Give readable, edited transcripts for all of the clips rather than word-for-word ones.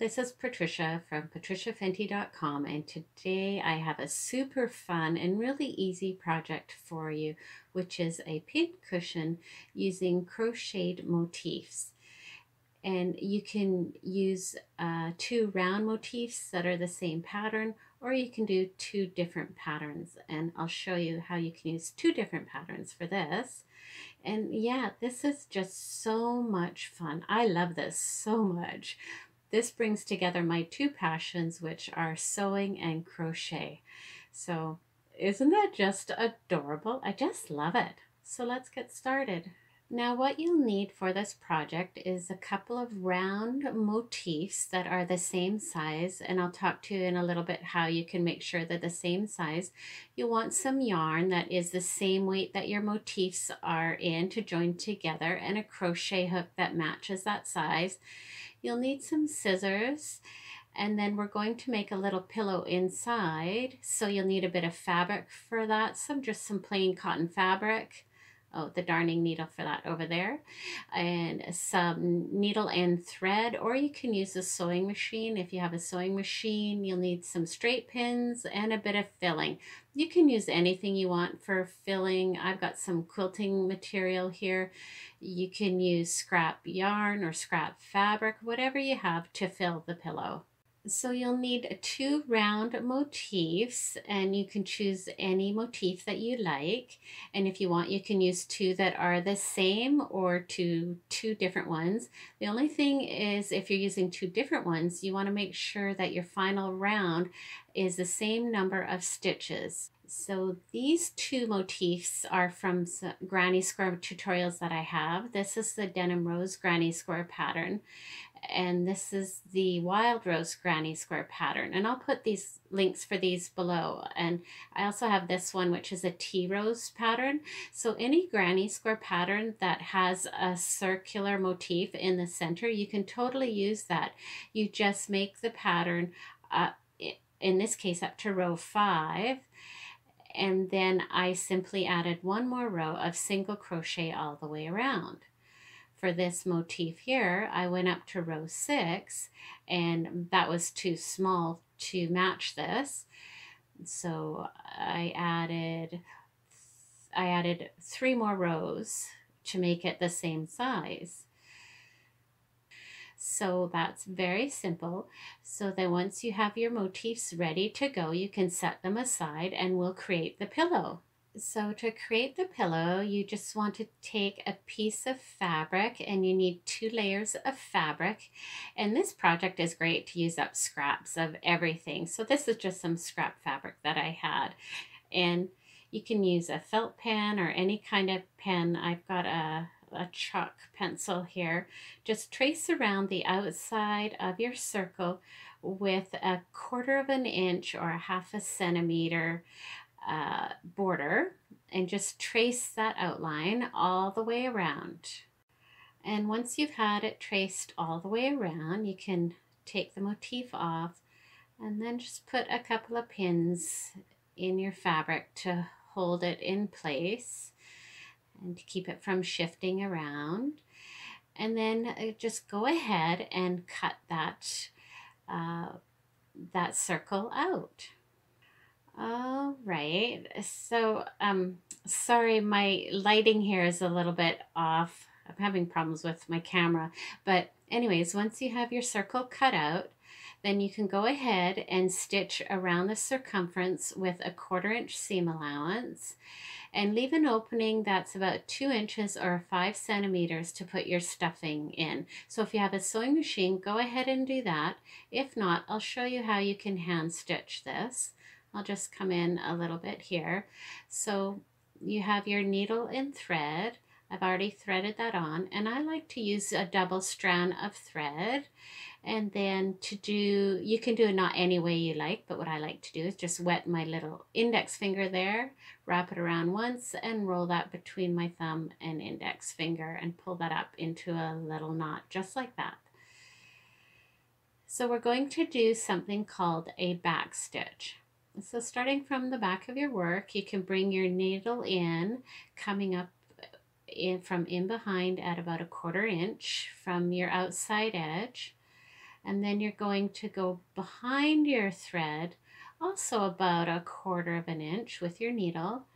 this is Patricia from patriciafenty.com, and today I have a super fun and really easy project for you, which is a pin cushion using crocheted motifs. And you can use two round motifs that are the same pattern, or you can do two different patterns, and I'll show you how you can use two different patterns for this. And yeah, this is just so much fun. I love this so much. This brings together my two passions, which are sewing and crochet. So isn't that just adorable? I just love it. So let's get started. Now what you'll need for this project is a couple of round motifs that are the same size, and I'll talk to you in a little bit how you can make sure they're the same size. You want some yarn that is the same weight that your motifs are in to join together, and a crochet hook that matches that size. You'll need some scissors, and then we're going to make a little pillow inside, so you'll need a bit of fabric for that, just some plain cotton fabric. Oh, the darning needle for that over there, and some needle and thread, or you can use a sewing machine. If you have a sewing machine, you'll need some straight pins and a bit of filling. You can use anything you want for filling. I've got some quilting material here. You can use scrap yarn or scrap fabric, whatever you have to fill the pillow. So you'll need two round motifs, and you can choose any motif that you like. And if you want, you can use two that are the same or two different ones. The only thing is, if you're using two different ones, you want to make sure that your final round is the same number of stitches. So these two motifs are from some granny square tutorials that I have. This is the Denim Rose granny square pattern, and this is the Wild Rose granny square pattern, and I'll put these links for these below. And I also have this one, which is a Tea Rose pattern. So any granny square pattern that has a circular motif in the center, you can totally use that. You just make the pattern in this case up to row 5, and then I simply added one more row of single crochet all the way around. For this motif here, I went up to row 6, and that was too small to match this. So I added 3 more rows to make it the same size. So that's very simple. So then once you have your motifs ready to go, you can set them aside and we'll create the pillow. So to create the pillow, you just want to take a piece of fabric, and you need 2 layers of fabric. And this project is great to use up scraps of everything. So this is just some scrap fabric that I had. And you can use a felt pen or any kind of pen. I've got a chalk pencil here. Just trace around the outside of your circle with a 1/4 of an inch or 1/2 centimeter border, and just trace that outline all the way around. And once you've had it traced all the way around, you can take the motif off and then just put a couple of pins in your fabric to hold it in place and to keep it from shifting around. And then just go ahead and cut that circle out. All right, so sorry, my lighting here is a little bit off. I'm having problems with my camera, but anyways, once you have your circle cut out, then you can go ahead and stitch around the circumference with a 1/4 inch seam allowance, and leave an opening that's about 2 inches or 5 centimeters to put your stuffing in. So if you have a sewing machine, go ahead and do that. If not, I'll show you how you can hand stitch this. I'll just come in a little bit here. So you have your needle and thread. I've already threaded that on, and I like to use a double strand of thread. And then you can do it not any way you like, but what I like to do is just wet my little index finger there, wrap it around once, and roll that between my thumb and index finger and pull that up into a little knot, just like that. So we're going to do something called a back stitch. So starting from the back of your work, you can bring your needle in, coming up from in behind at about a 1/4 inch from your outside edge. And then you're going to go behind your thread, also about 1/4 of an inch with your needle,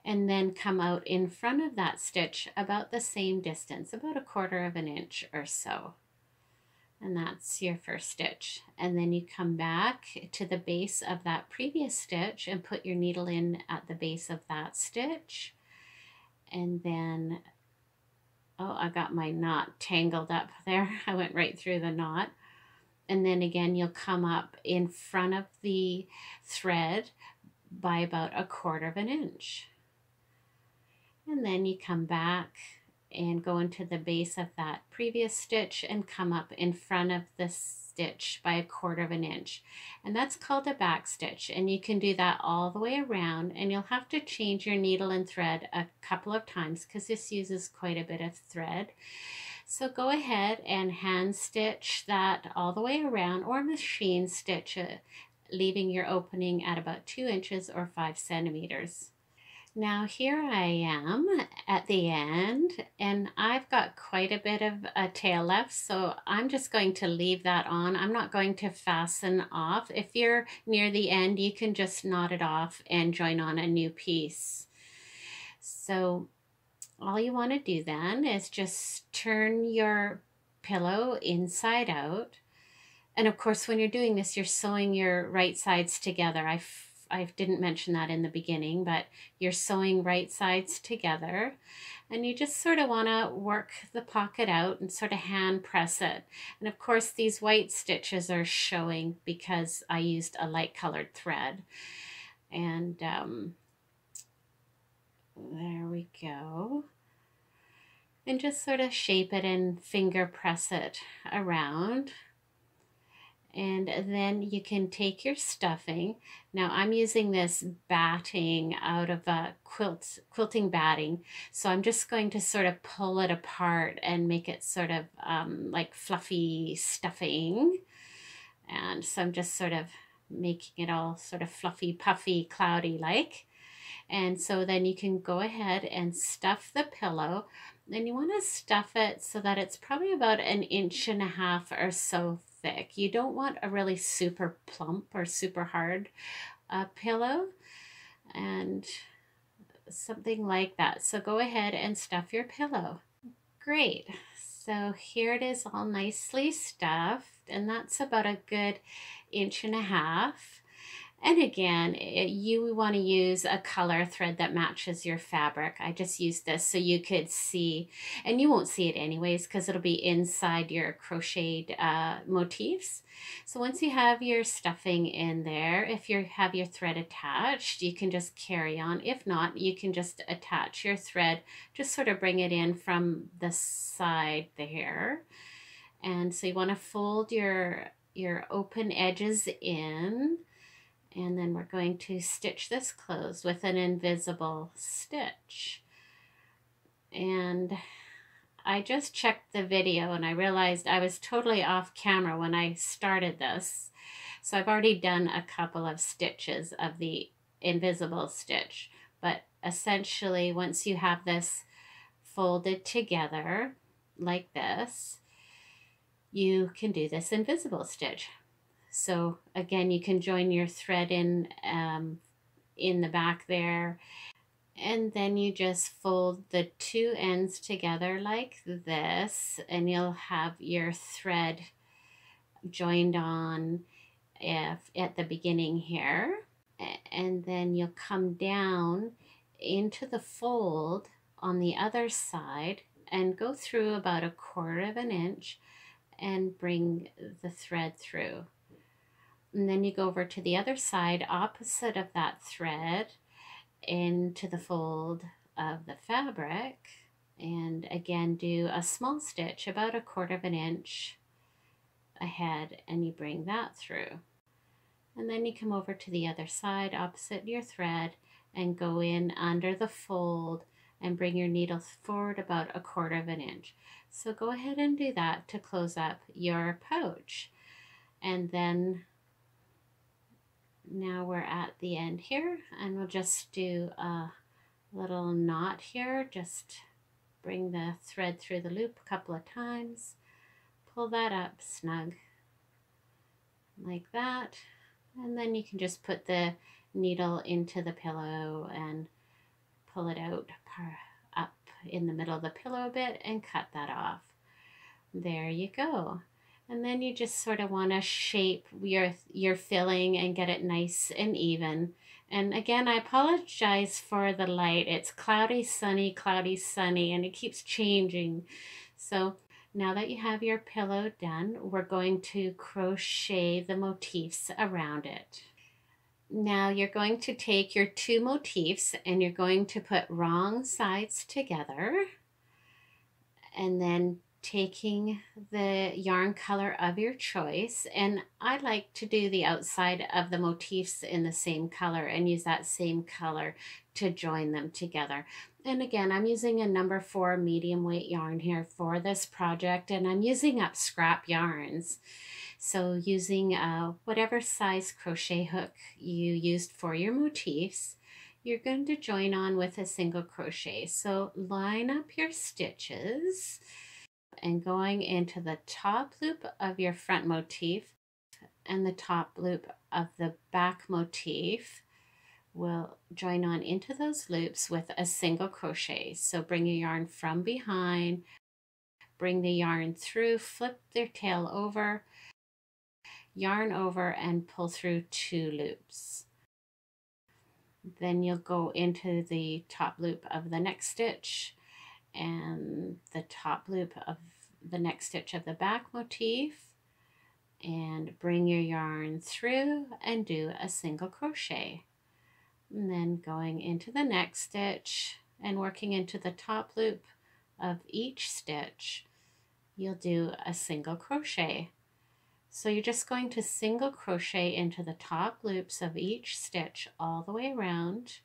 and then come out in front of that stitch about the same distance, about 1/4 of an inch or so. And that's your first stitch. And then you come back to the base of that previous stitch and put your needle in at the base of that stitch. And then, oh, I got my knot tangled up there. I went right through the knot. And then again, you'll come up in front of the thread by about 1/4 of an inch. And then you come back and go into the base of that previous stitch and come up in front of the stitch by 1/4 of an inch. And that's called a back stitch. And you can do that all the way around, and you'll have to change your needle and thread a couple of times because this uses quite a bit of thread. So go ahead and hand stitch that all the way around, or machine stitch it, leaving your opening at about 2 inches or 5 centimeters. Now here I am at the end, and I've got quite a bit of a tail left, so I'm just going to leave that on. I'm not going to fasten off. If you're near the end, you can just knot it off and join on a new piece. So all you want to do then is just turn your pillow inside out. And of course, when you're doing this, you're sewing your right sides together. I didn't mention that in the beginning, but you're sewing right sides together. And you just sort of want to work the pocket out and sort of hand press it. And of course, these white stitches are showing because I used a light colored thread. And there we go. And just sort of shape it and finger press it around. And then you can take your stuffing. Now I'm using this batting out of a quilting batting. So I'm just going to sort of pull it apart and make it sort of like fluffy stuffing. And so I'm just sort of making it all sort of fluffy, puffy, cloudy like. And so then you can go ahead and stuff the pillow. And you want to stuff it so that it's probably about 1.5 inches or so thick. You don't want a really super plump or super hard pillow, and something like that. So go ahead and stuff your pillow. Great. So here it is all nicely stuffed, and that's about a good 1.5 inches. And again, you want to use a color thread that matches your fabric. I just used this so you could see, and you won't see it anyways because it'll be inside your crocheted motifs. So once you have your stuffing in there, if you have your thread attached, you can just carry on. If not, you can just attach your thread, just sort of bring it in from the side there. And so you want to fold your open edges in. And then we're going to stitch this closed with an invisible stitch. And I just checked the video and I realized I was totally off camera when I started this. So I've already done a couple of stitches of the invisible stitch. But essentially, once you have this folded together like this, you can do this invisible stitch. So again, you can join your thread in the back there, and then you just fold the 2 ends together like this, and you'll have your thread joined on at the beginning here, and then you'll come down into the fold on the other side and go through about 1/4 of an inch and bring the thread through. And then you go over to the other side opposite of that thread into the fold of the fabric, and again do a small stitch about 1/4 of an inch ahead, and you bring that through. And then you come over to the other side opposite your thread and go in under the fold and bring your needle forward about 1/4 of an inch. So go ahead and do that to close up your pouch. And then now we're at the end here, and we'll just do a little knot here. Just bring the thread through the loop a couple of times, pull that up snug, like that. And then you can just put the needle into the pillow and pull it out up in the middle of the pillow a bit and cut that off. There you go. And then you just sort of want to shape your filling and get it nice and even. And again, I apologize for the light. It's cloudy, sunny, and it keeps changing. So now that you have your pillow done, we're going to crochet the motifs around it. Now you're going to take your 2 motifs and you're going to put wrong sides together, and then taking the yarn color of your choice, and I like to do the outside of the motifs in the same color and use that same color to join them together. And again, I'm using a number 4 medium weight yarn here for this project, and I'm using up scrap yarns. So using whatever size crochet hook you used for your motifs, you're going to join on with a single crochet. So line up your stitches and going into the top loop of your front motif and the top loop of the back motif, will join on into those loops with a single crochet. So bring your yarn from behind, bring the yarn through, flip their tail over, yarn over, and pull through 2 loops. Then you'll go into the top loop of the next stitch and the top loop of the next stitch of the back motif, and bring your yarn through and do a single crochet. And then going into the next stitch and working into the top loop of each stitch, you'll do a single crochet. So you're just going to single crochet into the top loops of each stitch all the way around.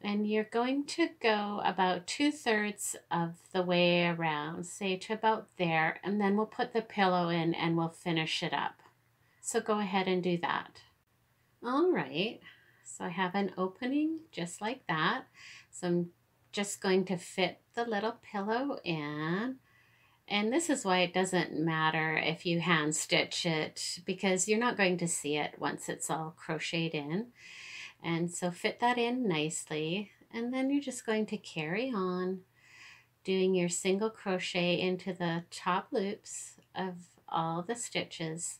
And you're going to go about 2/3 of the way around, say to about there, and then we'll put the pillow in and we'll finish it up. So go ahead and do that. All right, so I have an opening just like that. So I'm just going to fit the little pillow in. And this is why it doesn't matter if you hand stitch it, because you're not going to see it once it's all crocheted in. And so fit that in nicely, and then you're just going to carry on doing your single crochet into the top loops of all the stitches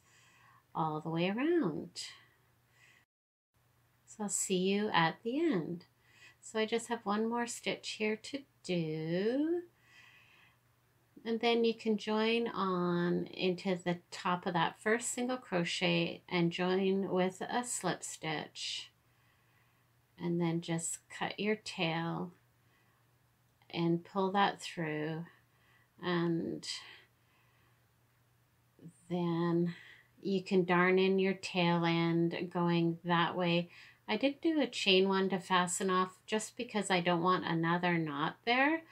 all the way around. So I'll see you at the end. So I just have one more stitch here to do. And then you can join on into the top of that first single crochet and join with a slip stitch. And then just cut your tail and pull that through. And then you can darn in your tail end going that way. I did do a chain one to fasten off just because I don't want another knot there.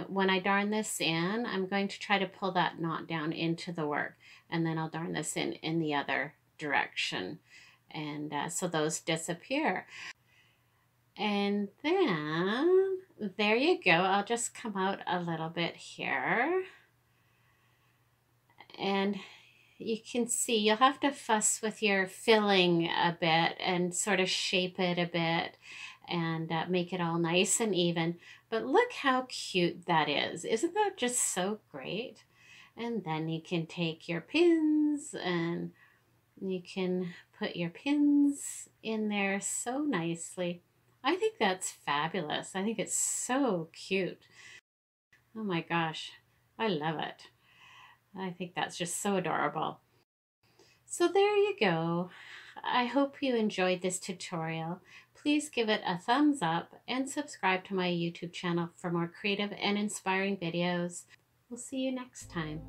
When I darn this in, I'm going to try to pull that knot down into the work, and then I'll darn this in the other direction, and so those disappear. And then there you go. I'll just come out a little bit here, and you can see you'll have to fuss with your filling a bit and sort of shape it a bit and make it all nice and even. But look how cute that is. Isn't that just so great? And then you can take your pins and you can put your pins in there so nicely. I think that's fabulous. I think it's so cute. Oh my gosh, I love it. I think that's just so adorable. So there you go. I hope you enjoyed this tutorial. Please give it a thumbs up and subscribe to my YouTube channel for more creative and inspiring videos. We'll see you next time.